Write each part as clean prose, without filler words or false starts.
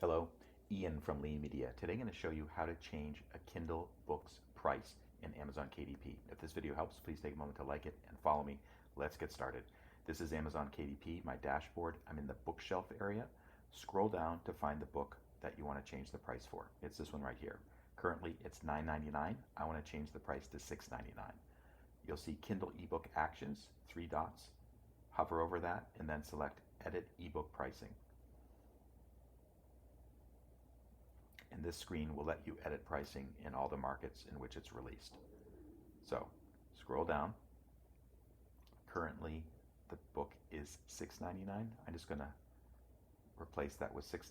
Hello, Ian from Lean Media. Today I'm going to show you how to change a Kindle book's price in Amazon KDP. If this video helps, please take a moment to like it and follow me. Let's get started. This is Amazon KDP, my dashboard. I'm in the bookshelf area. Scroll down to find the book that you want to change the price for. It's this one right here. Currently it's $9.99. I want to change the price to $6.99. You'll see Kindle ebook actions, 3 dots. Hover over that and then select edit ebook pricing. And this screen will let you edit pricing in all the markets in which it's released. So scroll down. Currently the book is $6.99. I'm just going to replace that with it's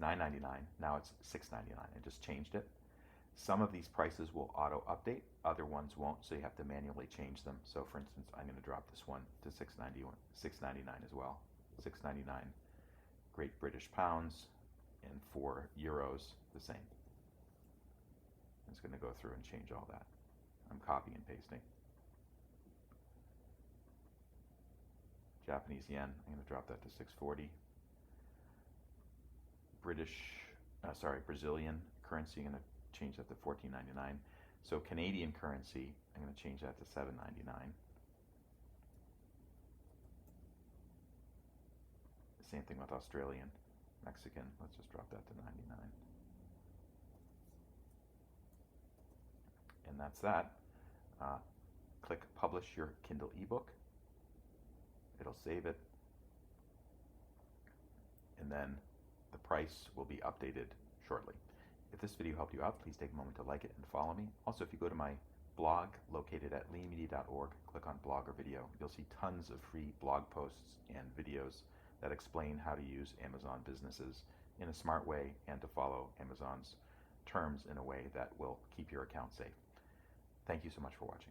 $9.99. Now it's $6.99. I just changed it. Some of these prices will auto update, other ones won't, so you have to manually change them. So for instance, I'm going to drop this one to $6.99 as well. $6.99 Great British pounds, and for euros the same. I'm just going to go through and change all that. I'm copying and pasting. Japanese yen, I'm going to drop that to 640. Brazilian currency, I'm going to change that to $14.99. So Canadian currency, I'm going to change that to $7.99. Same thing with Australian. Mexican, let's just drop that to 99. And that's that. Click publish your Kindle ebook. It'll save it. And then the price will be updated shortly. If this video helped you out, please take a moment to like it and follow me. Also, if you go to my blog located at leanmedia.org, click on blog or video, you'll see tons of free blog posts and videos that explain how to use Amazon businesses in a smart way and to follow Amazon's terms in a way that will keep your account safe. Thank you so much for watching.